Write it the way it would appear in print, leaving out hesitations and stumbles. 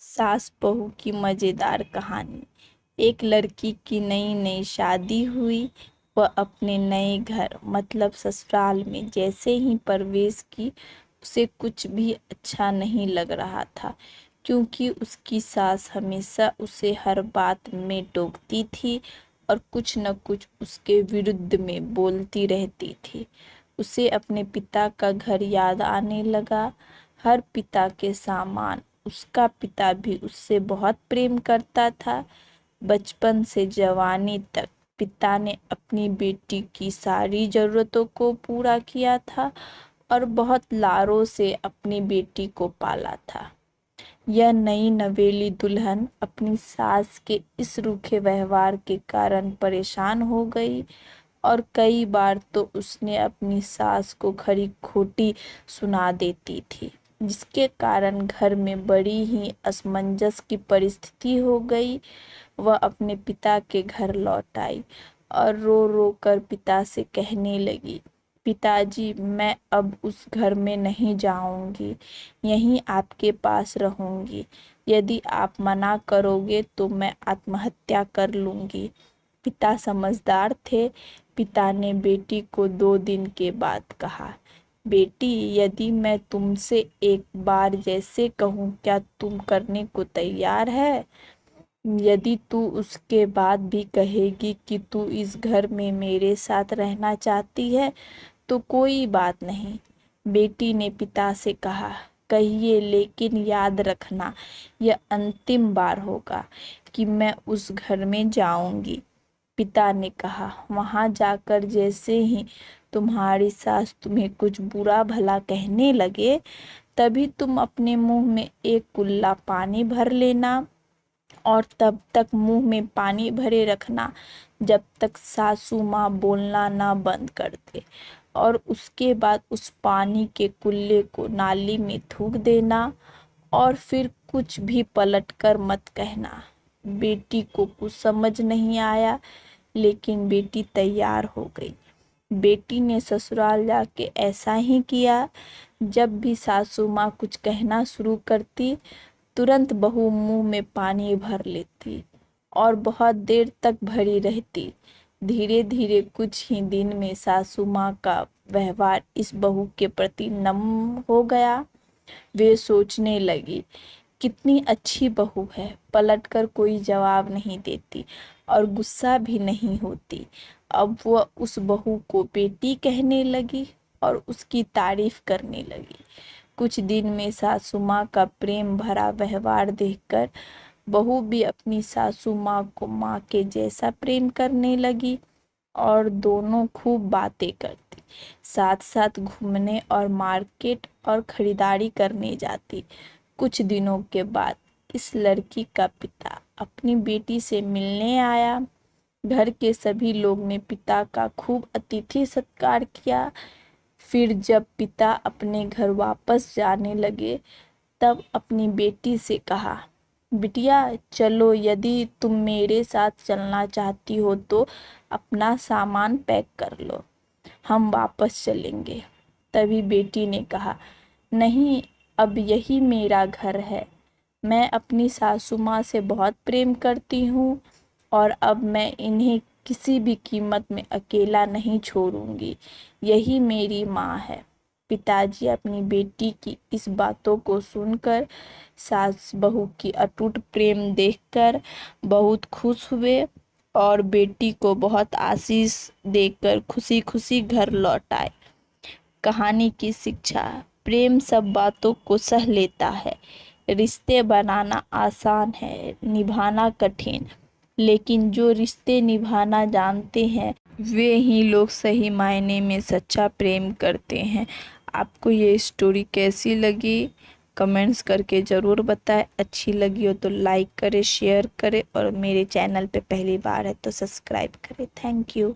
सास बहू की मज़ेदार कहानी। एक लड़की की नई नई शादी हुई। वह अपने नए घर मतलब ससुराल में जैसे ही प्रवेश की उसे कुछ भी अच्छा नहीं लग रहा था, क्योंकि उसकी सास हमेशा उसे हर बात में टोकती थी और कुछ न कुछ उसके विरुद्ध में बोलती रहती थी। उसे अपने पिता का घर याद आने लगा, हर पिता के समान उसका पिता भी उससे बहुत प्रेम करता था। बचपन से जवानी तक पिता ने अपनी बेटी की सारी ज़रूरतों को पूरा किया था और बहुत लाड़ों से अपनी बेटी को पाला था। यह नई नवेली दुल्हन अपनी सास के इस रूखे व्यवहार के कारण परेशान हो गई और कई बार तो उसने अपनी सास को खरी खोटी सुना देती थी, जिसके कारण घर में बड़ी ही असमंजस की परिस्थिति हो गई। वह अपने पिता के घर लौट आई और रो रो कर पिता से कहने लगी, पिताजी, मैं अब उस घर में नहीं जाऊंगी, यहीं आपके पास रहूंगी। यदि आप मना करोगे तो मैं आत्महत्या कर लूंगी। पिता समझदार थे। पिता ने बेटी को 2 दिन के बाद कहा, बेटी, यदि मैं तुमसे एक बार जैसे कहूँ क्या तुम करने को तैयार है? यदि तू उसके बाद भी कहेगी कि तू इस घर में मेरे साथ रहना चाहती है तो कोई बात नहीं। बेटी ने पिता से कहा, कहिए, लेकिन याद रखना यह अंतिम बार होगा कि मैं उस घर में जाऊंगी। पिता ने कहा, वहां जाकर जैसे ही तुम्हारी सास तुम्हें कुछ बुरा भला कहने लगे तभी तुम अपने मुंह में एक कुल्ला पानी भर लेना और तब तक मुंह में पानी भरे रखना जब तक सासू माँ बोलना ना बंद कर दे, और उसके बाद उस पानी के कुल्ले को नाली में थूक देना और फिर कुछ भी पलट कर मत कहना। बेटी को कुछ समझ नहीं आया, लेकिन बेटी तैयार हो गई। बेटी ने ससुराल जाके ऐसा ही किया। जब भी सासू माँ कुछ कहना शुरू करती, तुरंत बहू मुंह में पानी भर लेती और बहुत देर तक भरी रहती। धीरे धीरे कुछ ही दिन में सासू माँ का व्यवहार इस बहू के प्रति नम हो गया। वे सोचने लगी, कितनी अच्छी बहू है, पलटकर कोई जवाब नहीं देती और गुस्सा भी नहीं होती। अब वह उस बहू को बेटी कहने लगी और उसकी तारीफ करने लगी। कुछ दिन में सासू माँ का प्रेम भरा व्यवहार देखकर बहू भी अपनी सासू माँ को माँ के जैसा प्रेम करने लगी और दोनों खूब बातें करती, साथ साथ घूमने और मार्केट और खरीदारी करने जाती। कुछ दिनों के बाद इस लड़की का पिता अपनी बेटी से मिलने आया। घर के सभी लोग ने पिता का खूब अतिथि सत्कार किया। फिर जब पिता अपने घर वापस जाने लगे तब अपनी बेटी से कहा, बिटिया चलो, यदि तुम मेरे साथ चलना चाहती हो तो अपना सामान पैक कर लो, हम वापस चलेंगे। तभी बेटी ने कहा, नहीं, अब यही मेरा घर है। मैं अपनी सासू माँ से बहुत प्रेम करती हूँ और अब मैं इन्हें किसी भी कीमत में अकेला नहीं छोड़ूंगी। यही मेरी माँ है। पिताजी अपनी बेटी की इस बातों को सुनकर सास बहू की अटूट प्रेम देखकर बहुत खुश हुए और बेटी को बहुत आशीष देकर खुशी खुशी घर लौट आए। कहानी की शिक्षा, प्रेम सब बातों को सह लेता है। रिश्ते बनाना आसान है, निभाना कठिन, लेकिन जो रिश्ते निभाना जानते हैं वे ही लोग सही मायने में सच्चा प्रेम करते हैं। आपको ये स्टोरी कैसी लगी कमेंट्स करके ज़रूर बताएं। अच्छी लगी हो तो लाइक करें, शेयर करें और मेरे चैनल पे पहली बार है तो सब्सक्राइब करें। Thank you.